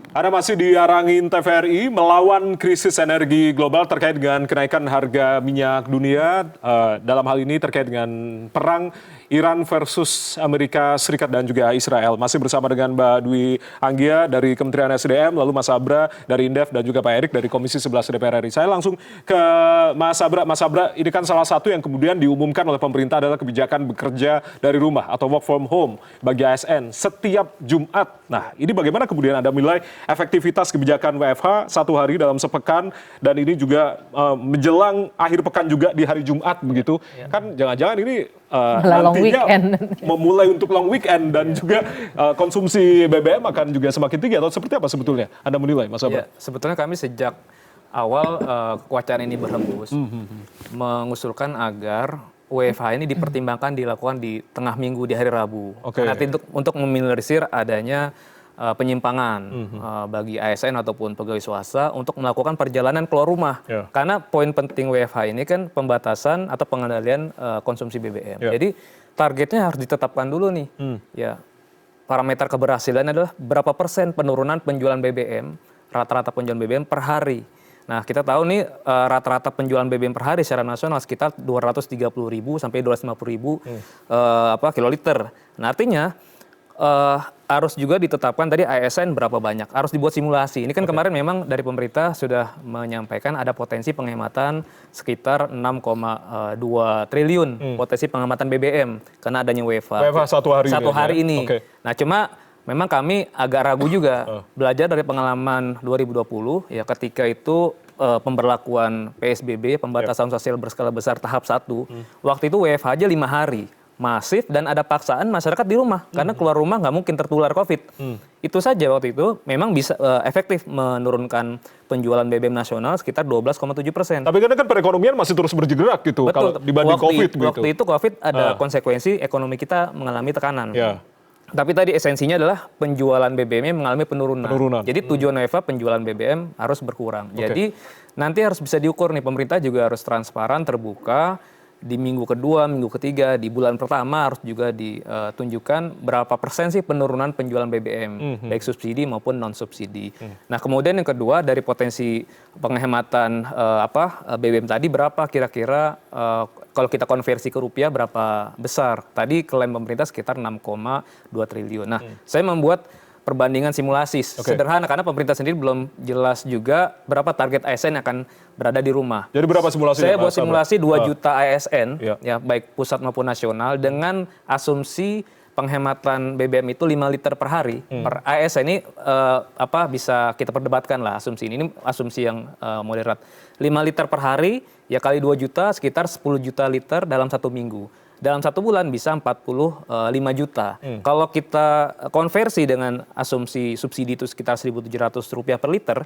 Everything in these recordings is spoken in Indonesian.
Anda masih diarangin TVRI melawan krisis energi global terkait dengan kenaikan harga minyak dunia. Dalam hal ini terkait dengan perang Iran versus Amerika Serikat dan juga Israel. Masih bersama dengan Mbak Dwi Anggia dari Kementerian SDM, lalu Mas Abra dari Indef dan juga Pak Erik dari Komisi 11 DPR RI. Saya langsung ke Mas Abra. Mas Abra, ini kan salah satu yang kemudian diumumkan oleh pemerintah adalah kebijakan bekerja dari rumah atau work from home bagi ASN setiap Jumat. Nah, ini bagaimana kemudian Anda menilai efektivitas kebijakan WFH satu hari dalam sepekan dan ini juga menjelang akhir pekan juga di hari Jumat begitu. Kan jangan-jangan ini nantinya memulai untuk long weekend dan juga konsumsi BBM akan juga semakin tinggi atau seperti apa sebetulnya Anda menilai, Mas Abra? Ya, sebetulnya kami sejak awal wacana ini berhembus mengusulkan agar WFH ini dipertimbangkan dilakukan di tengah minggu di hari Rabu. Nanti untuk meminimalisir adanya penyimpangan bagi ASN ataupun pegawai swasta untuk melakukan perjalanan keluar rumah. Karena poin penting WFH ini kan pembatasan atau pengendalian konsumsi BBM. Jadi targetnya harus ditetapkan dulu nih. Ya, parameter keberhasilan adalah berapa persen penurunan penjualan BBM, rata-rata penjualan BBM per hari. Nah, kita tahu nih rata-rata penjualan BBM per hari secara nasional sekitar 230.000 sampai 250.000 kiloliter. Nah, artinya harus juga ditetapkan tadi ASN berapa banyak, harus dibuat simulasi. Ini kan kemarin memang dari pemerintah sudah menyampaikan ada potensi penghematan sekitar 6,2 triliun potensi penghematan BBM karena adanya WFH. WFH satu hari ini. Nah, cuma memang kami agak ragu juga belajar dari pengalaman 2020 ya ketika itu pemberlakuan PSBB, pembatasan sosial berskala besar tahap 1. Waktu itu WFH aja 5 hari. Masif dan ada paksaan masyarakat di rumah karena keluar rumah nggak mungkin tertular COVID. Itu saja waktu itu memang bisa efektif menurunkan penjualan BBM nasional sekitar 12,7%. Tapi kan perekonomian masih terus bergerak gitu. Betul. Kalau dibanding COVID gitu. Waktu itu COVID ada konsekuensi ekonomi kita mengalami tekanan. Tapi tadi esensinya adalah penjualan BBM mengalami penurunan. Jadi tujuan WFH penjualan BBM harus berkurang. Jadi nanti harus bisa diukur nih, pemerintah juga harus transparan, terbuka. Di minggu kedua, minggu ketiga, di bulan pertama harus juga ditunjukkan berapa persen sih penurunan penjualan BBM, baik subsidi maupun non subsidi. Nah, kemudian yang kedua dari potensi penghematan BBM tadi berapa kira-kira kalau kita konversi ke rupiah berapa besar? Tadi klaim pemerintah sekitar 6,2 triliun. Nah, saya membuat perbandingan simulasi sederhana karena pemerintah sendiri belum jelas juga berapa target ASN yang akan berada di rumah. Jadi berapa simulasi? Saya buat simulasi 2 juta ASN ya baik pusat maupun nasional dengan asumsi penghematan BBM itu 5 liter per hari. Per ASN ini bisa kita perdebatkan lah asumsi ini. Ini asumsi yang moderat. 5 liter per hari ya kali 2 juta sekitar 10 juta liter dalam 1 minggu. Dalam 1 bulan bisa 45 juta. Kalau kita konversi dengan asumsi subsidi itu sekitar Rp1.700 per liter,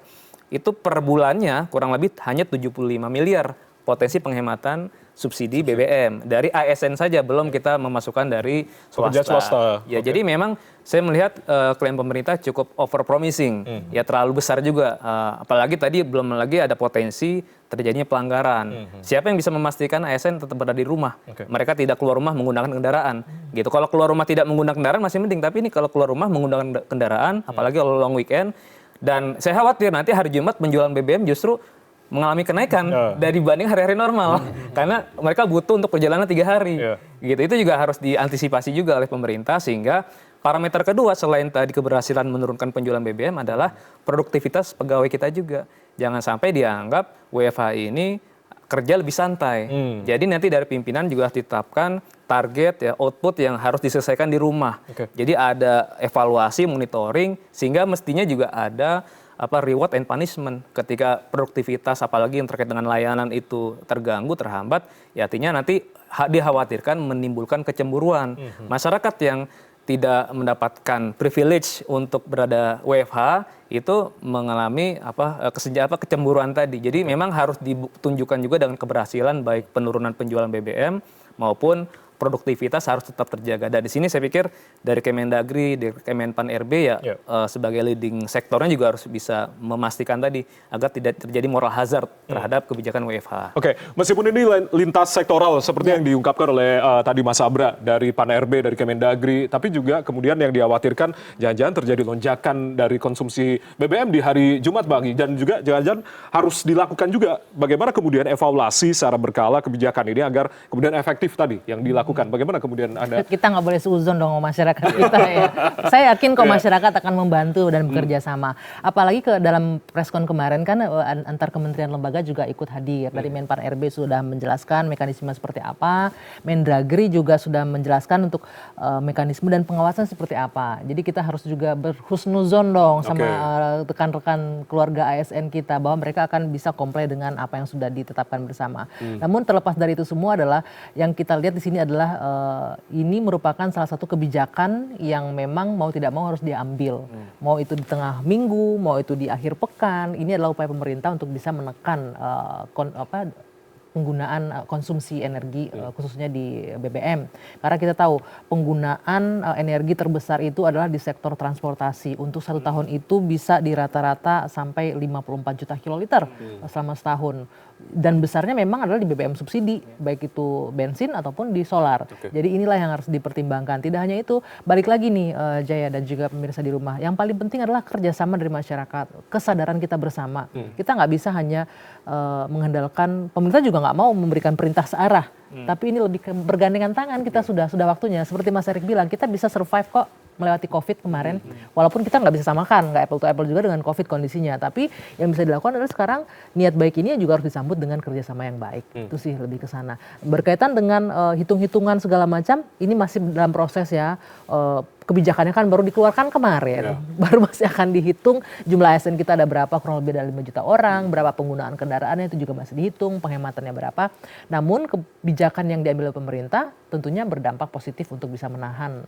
itu per bulannya kurang lebih hanya 75 miliar potensi penghematan subsidi BBM. Dari ASN saja, belum kita memasukkan dari swasta. Ya, jadi memang saya melihat klaim pemerintah cukup over promising. Ya terlalu besar juga. Apalagi tadi belum lagi ada potensi terjadinya pelanggaran. Siapa yang bisa memastikan ASN tetap berada di rumah? Mereka tidak keluar rumah menggunakan kendaraan. Gitu. Kalau keluar rumah tidak menggunakan kendaraan masih mending, tapi ini kalau keluar rumah menggunakan kendaraan, apalagi kalau long weekend, dan saya khawatir nanti hari Jumat penjualan BBM justru mengalami kenaikan dari banding hari-hari normal. Karena mereka butuh untuk perjalanan 3 hari. Gitu. Itu juga harus diantisipasi juga oleh pemerintah sehingga parameter kedua selain tadi keberhasilan menurunkan penjualan BBM adalah produktivitas pegawai kita juga. Jangan sampai dianggap WFH ini kerja lebih santai. Jadi nanti dari pimpinan juga harus ditetapkan target ya output yang harus diselesaikan di rumah. Jadi ada evaluasi, monitoring sehingga mestinya juga ada reward and punishment ketika produktivitas apalagi yang terkait dengan layanan itu terganggu, terhambat, ya artinya nanti dikhawatirkan menimbulkan kecemburuan. Masyarakat yang tidak mendapatkan privilege untuk berada WFH itu mengalami kecemburuan tadi. Jadi memang harus ditunjukkan juga dengan keberhasilan baik penurunan penjualan BBM maupun produktivitas harus tetap terjaga. Dan di sini saya pikir dari Kemendagri, dari Kemenpan RB ya sebagai leading sektornya juga harus bisa memastikan tadi agar tidak terjadi moral hazard terhadap kebijakan WFH. Oke, meskipun ini lintas sektoral seperti yang diungkapkan oleh tadi Mas Abra dari Pan RB, dari Kemendagri, tapi juga kemudian yang dikhawatirkan jangan-jangan terjadi lonjakan dari konsumsi BBM di hari Jumat, Bang, dan juga jangan-jangan harus dilakukan juga bagaimana kemudian evaluasi secara berkala kebijakan ini agar kemudian efektif tadi yang dilakukan. Bagaimana kemudian Anda? Kita nggak boleh seuzon dong sama masyarakat kita ya. Saya yakin kok masyarakat akan membantu dan bekerja sama. Apalagi ke dalam preskon kemarin kan antar kementerian lembaga juga ikut hadir. Dari Menpan RB sudah menjelaskan mekanisme seperti apa, Mendagri juga sudah menjelaskan untuk mekanisme dan pengawasan seperti apa. Jadi kita harus juga berhusnuzon dong sama rekan-rekan keluarga ASN kita bahwa mereka akan bisa comply dengan apa yang sudah ditetapkan bersama. Namun terlepas dari itu semua adalah yang kita lihat di sini adalah ini merupakan salah satu kebijakan yang memang mau tidak mau harus diambil. Mau itu di tengah minggu, mau itu di akhir pekan. Ini adalah upaya pemerintah untuk bisa menekan penggunaan konsumsi energi khususnya di BBM. Karena kita tahu penggunaan energi terbesar itu adalah di sektor transportasi. Untuk 1 tahun itu bisa di rata-rata sampai 54 juta kiloliter selama setahun. Dan besarnya memang adalah di BBM subsidi, baik itu bensin ataupun di solar. Jadi inilah yang harus dipertimbangkan. Tidak hanya itu, balik lagi nih Jaya dan juga pemirsa di rumah. Yang paling penting adalah kerjasama dari masyarakat, kesadaran kita bersama. Kita nggak bisa hanya mengandalkan, pemerintah juga nggak mau memberikan perintah searah. Tapi ini lebih bergandengan tangan, kita sudah waktunya. Seperti Mas Erik bilang, kita bisa survive kok melewati COVID kemarin. Walaupun kita nggak bisa samakan, nggak apple to apple juga dengan COVID kondisinya. Tapi yang bisa dilakukan adalah sekarang niat baik ini juga harus disambut dengan kerjasama yang baik. Itu sih lebih ke sana. Berkaitan dengan hitung-hitungan segala macam, ini masih dalam proses ya. Kebijakannya kan baru dikeluarkan kemarin, baru masih akan dihitung jumlah ASN kita ada berapa, kurang lebih ada 5 juta orang, berapa penggunaan kendaraannya itu juga masih dihitung, penghematannya berapa. Namun kebijakan yang diambil oleh pemerintah tentunya berdampak positif untuk bisa menahan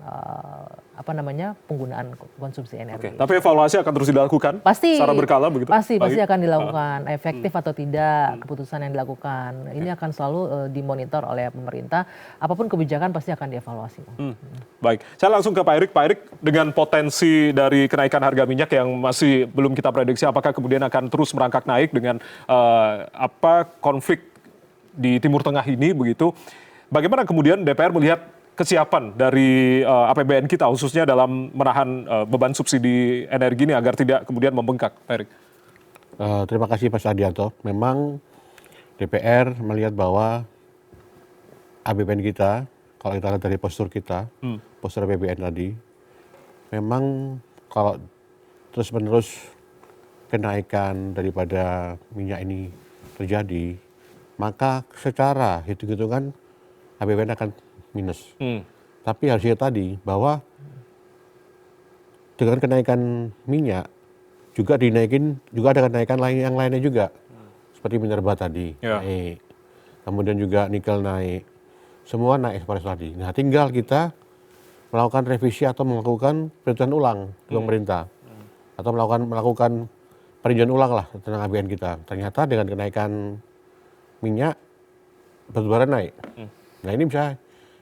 penggunaan konsumsi energi. Tapi evaluasi akan terus dilakukan secara berkala begitu? Pasti akan dilakukan, efektif atau tidak keputusan yang dilakukan. Ini akan selalu dimonitor oleh pemerintah, apapun kebijakan pasti akan dievaluasi. Baik, saya langsung ke Pak Erik. Pak Erik, dengan potensi dari kenaikan harga minyak yang masih belum kita prediksi, apakah kemudian akan terus merangkak naik dengan konflik di Timur Tengah ini begitu? Bagaimana kemudian DPR melihat kesiapan dari APBN kita khususnya dalam menahan beban subsidi energi ini agar tidak kemudian membengkak, Pak Erik? Terima kasih Pak Sardianto. Memang DPR melihat bahwa APBN kita, kalau kita lihat dari postur kita, postur APBN tadi, memang kalau terus-menerus kenaikan daripada minyak ini terjadi, maka secara hitung-hitungan APBN akan minus. Tapi harusnya tadi bahwa dengan kenaikan minyak juga ada kenaikan yang lainnya juga, seperti minerba tadi naik, kemudian juga nikel naik. Semua naik seperti tadi. Nah, tinggal kita melakukan revisi atau melakukan perhitungan ulang ke pemerintah, atau melakukan peninjauan ulang lah tentang APBN kita. Ternyata dengan kenaikan minyak batubara naik. Nah, ini bisa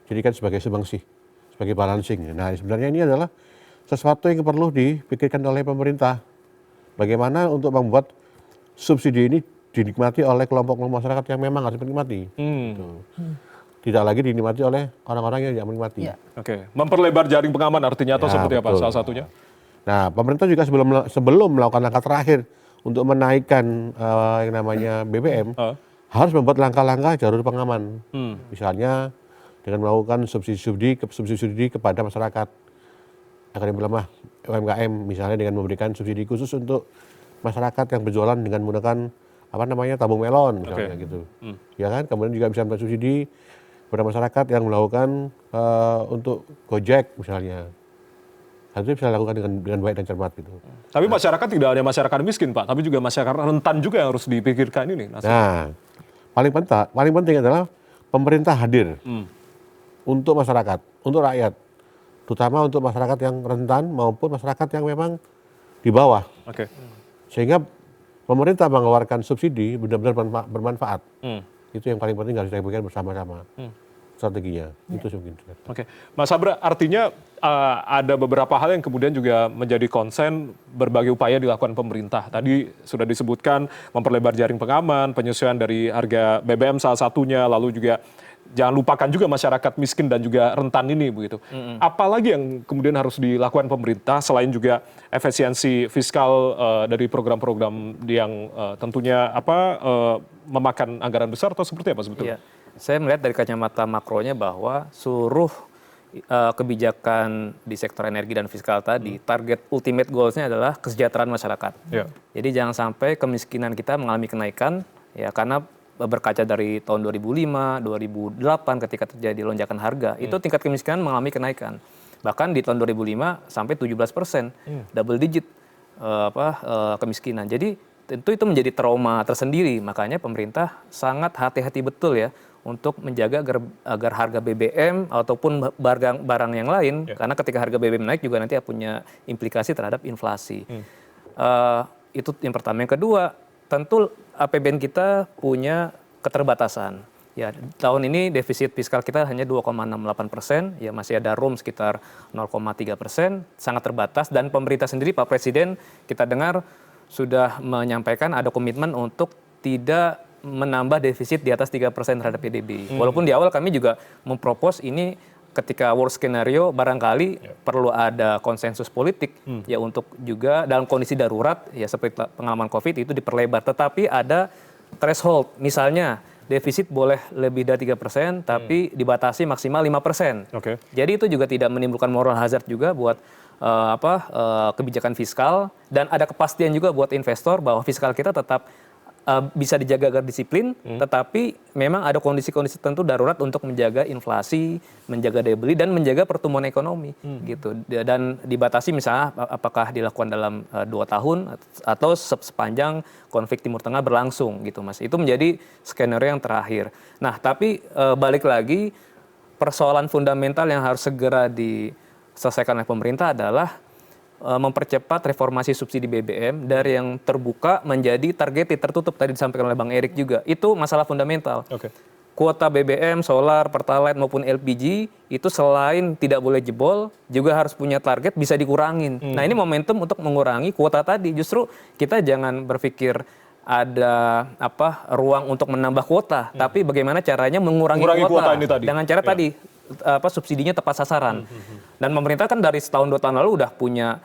jadikan sebagai sumbangsi, sebagai balancing. Nah, sebenarnya ini adalah sesuatu yang perlu dipikirkan oleh pemerintah. Bagaimana untuk membuat subsidi ini dinikmati oleh kelompok-kelompok masyarakat yang memang harus menikmati. Tidak lagi dinikmati oleh orang-orang yang tidak menikmati. Memperlebar jaring pengaman artinya atau seperti apa salah satunya? Nah, pemerintah juga sebelum melakukan langkah terakhir untuk menaikkan yang namanya BBM, harus membuat langkah-langkah jalur pengaman. Misalnya dengan melakukan subsidi kepada masyarakat agar melemah UMKM, misalnya dengan memberikan subsidi khusus untuk masyarakat yang berjualan dengan menggunakan tabung melon misalnya gitu. Ya kan? Kemudian juga bisa memberikan subsidi kepada masyarakat yang melakukan untuk Gojek misalnya. Harusnya bisa dilakukan dengan baik dan cermat gitu. Tapi masyarakat tidak hanya masyarakat miskin, Pak, tapi juga masyarakat rentan juga yang harus dipikirkan ini. Nah, paling penting adalah pemerintah hadir untuk masyarakat, untuk rakyat, terutama untuk masyarakat yang rentan maupun masyarakat yang memang di bawah. Sehingga pemerintah mengeluarkan subsidi benar-benar bermanfaat. Itu yang paling penting harus dilakukan bersama-sama. strateginya. Itu mungkin. Oke, Mas Sabra, artinya ada beberapa hal yang kemudian juga menjadi konsen berbagai upaya dilakukan pemerintah. Tadi sudah disebutkan memperlebar jaring pengaman, penyesuaian dari harga BBM salah satunya, lalu juga jangan lupakan juga masyarakat miskin dan juga rentan ini begitu. Apalagi yang kemudian harus dilakukan pemerintah selain juga efisiensi fiskal dari program-program yang tentunya memakan anggaran besar atau seperti apa sebetulnya? Iya. Saya melihat dari kacamata makronya bahwa seluruh kebijakan di sektor energi dan fiskal tadi, target ultimate goals-nya adalah kesejahteraan masyarakat. Ya. Jadi jangan sampai kemiskinan kita mengalami kenaikan, ya karena berkaca dari tahun 2005, 2008 ketika terjadi lonjakan harga, itu tingkat kemiskinan mengalami kenaikan. Bahkan di tahun 2005 sampai 17%, double digit kemiskinan. Jadi tentu itu menjadi trauma tersendiri, makanya pemerintah sangat hati-hati betul ya untuk menjaga agar harga BBM ataupun barang yang lain, karena ketika harga BBM naik juga nanti punya implikasi terhadap inflasi. Itu yang pertama. Yang kedua, tentu APBN kita punya keterbatasan. Ya, tahun ini defisit fiskal kita hanya 2,68%, ya masih ada room sekitar 0,3%, sangat terbatas. Dan pemerintah sendiri, Pak Presiden, kita dengar sudah menyampaikan ada komitmen untuk tidak menambah defisit di atas 3% terhadap PDB. Walaupun di awal kami juga mempropos ini ketika worst skenario barangkali perlu ada konsensus politik ya untuk juga dalam kondisi darurat ya seperti pengalaman Covid itu diperlebar. Tetapi ada threshold, misalnya defisit boleh lebih dari 3% tapi dibatasi maksimal 5%. Oke. Jadi itu juga tidak menimbulkan moral hazard juga buat kebijakan fiskal dan ada kepastian juga buat investor bahwa fiskal kita tetap bisa dijaga agar disiplin, tetapi memang ada kondisi-kondisi tertentu darurat untuk menjaga inflasi, menjaga daya beli dan menjaga pertumbuhan ekonomi, gitu. Dan dibatasi misalnya apakah dilakukan dalam 2 tahun atau sepanjang konflik Timur Tengah berlangsung, gitu, Mas. Itu menjadi skenario yang terakhir. Nah, tapi balik lagi persoalan fundamental yang harus segera diselesaikan oleh pemerintah adalah mempercepat reformasi subsidi BBM dari yang terbuka menjadi targeted, tertutup tadi disampaikan oleh Bang Erik juga. Itu masalah fundamental. Oke. Kuota BBM, solar, pertalite maupun LPG itu selain tidak boleh jebol, juga harus punya target bisa dikurangin. Nah, ini momentum untuk mengurangi kuota tadi. Justru kita jangan berpikir ada ruang untuk menambah kuota, tapi bagaimana caranya mengurangi kuota ini tadi. dengan cara tadi subsidinya tepat sasaran. Dan pemerintah kan dari setahun 2 tahun lalu udah punya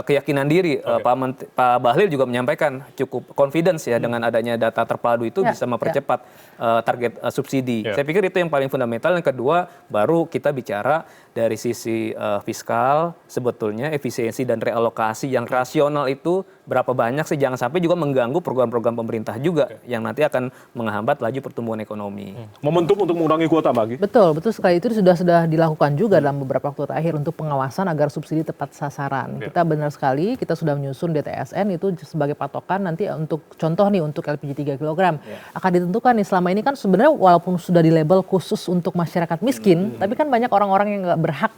keyakinan diri. Pak Bahlil juga menyampaikan cukup confidence ya dengan adanya data terpadu itu bisa mempercepat target subsidi. Saya pikir itu yang paling fundamental. Yang kedua, baru kita bicara dari sisi fiskal, sebetulnya efisiensi dan realokasi yang rasional itu berapa banyak sih, jangan sampai juga mengganggu program-program pemerintah juga yang nanti akan menghambat laju pertumbuhan ekonomi. Momentum untuk mengurangi kuota, Mbak Agi? Betul sekali. Itu sudah dilakukan juga dalam beberapa waktu terakhir untuk pengawasan agar subsidi tepat sasaran. Kita benar sekali, kita sudah menyusun DTSN itu sebagai patokan nanti untuk contoh nih untuk LPG 3 kg. Akan ditentukan nih, selama ini kan sebenarnya walaupun sudah di label khusus untuk masyarakat miskin, tapi kan banyak orang-orang yang nggak berhak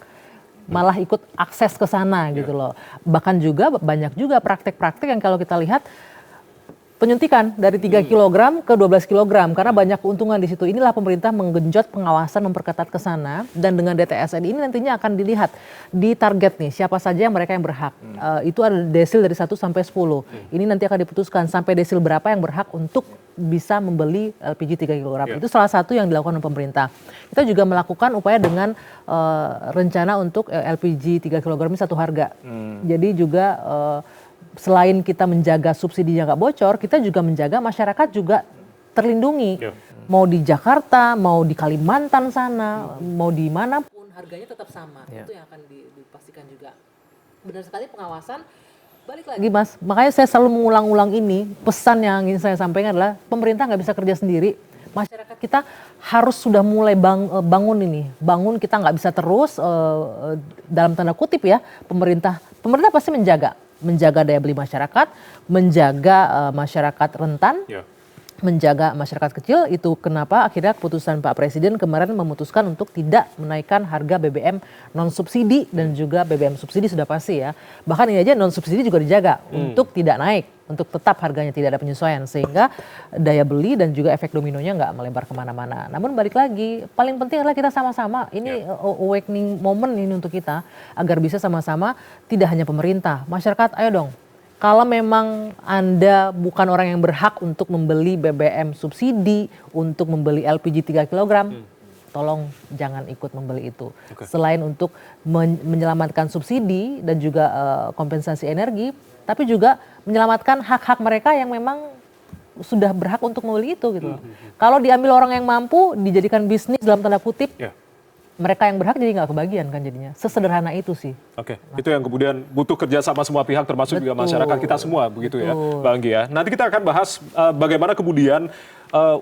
malah ikut akses ke sana gitu loh. Bahkan juga banyak juga praktek-praktek yang kalau kita lihat penyuntikan dari 3 kg ke 12 kg karena banyak keuntungan di situ. Inilah pemerintah menggenjot pengawasan, memperketat ke sana, dan dengan DTSN ini nantinya akan dilihat di target nih siapa saja mereka yang berhak. Itu ada desil dari 1 sampai 10. Ini nanti akan diputuskan sampai desil berapa yang berhak untuk bisa membeli LPG 3 kg. Itu salah satu yang dilakukan oleh pemerintah. Kita juga melakukan upaya dengan rencana untuk LPG 3 kg ini satu harga. Jadi juga selain kita menjaga subsidinya nggak bocor, kita juga menjaga masyarakat juga terlindungi. Mau di Jakarta, mau di Kalimantan sana, mau di mana pun harganya tetap sama. Itu yang akan dipastikan juga. Benar sekali pengawasan. Balik lagi Mas, makanya saya selalu mengulang-ulang ini, pesan yang ingin saya sampaikan adalah pemerintah nggak bisa kerja sendiri. Masyarakat kita harus sudah mulai bangun ini. Bangun, kita nggak bisa terus dalam tanda kutip ya, pemerintah pasti menjaga daya beli masyarakat, menjaga masyarakat rentan, menjaga masyarakat kecil. Itu kenapa akhirnya keputusan Pak Presiden kemarin memutuskan untuk tidak menaikkan harga BBM non subsidi dan juga BBM subsidi sudah pasti ya. Bahkan ini aja non subsidi juga dijaga untuk tidak naik, untuk tetap harganya tidak ada penyesuaian sehingga daya beli dan juga efek dominonya nggak melebar kemana-mana. Namun balik lagi, paling penting adalah kita sama-sama ini awakening moment ini untuk kita agar bisa sama-sama tidak hanya pemerintah, masyarakat, ayo dong. Kalau memang Anda bukan orang yang berhak untuk membeli BBM subsidi, untuk membeli LPG 3 kg, tolong jangan ikut membeli itu. Selain untuk menyelamatkan subsidi dan juga kompensasi energi, tapi juga menyelamatkan hak-hak mereka yang memang sudah berhak untuk membeli itu gitu. Kalau diambil orang yang mampu, dijadikan bisnis dalam tanda kutip, mereka yang berhak jadi nggak kebagian kan jadinya. Sesederhana itu sih. Oke, itu yang kemudian butuh kerja sama semua pihak termasuk juga masyarakat kita semua begitu ya, Bang Anggi ya. Nanti kita akan bahas bagaimana kemudian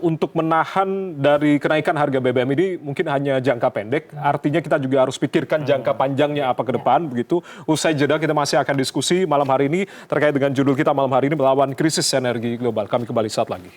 untuk menahan dari kenaikan harga BBM ini mungkin hanya jangka pendek. Artinya kita juga harus pikirkan jangka panjangnya apa ke depan begitu. Usai jeda kita masih akan diskusi malam hari ini terkait dengan judul kita malam hari ini, melawan krisis energi global. Kami kembali saat lagi.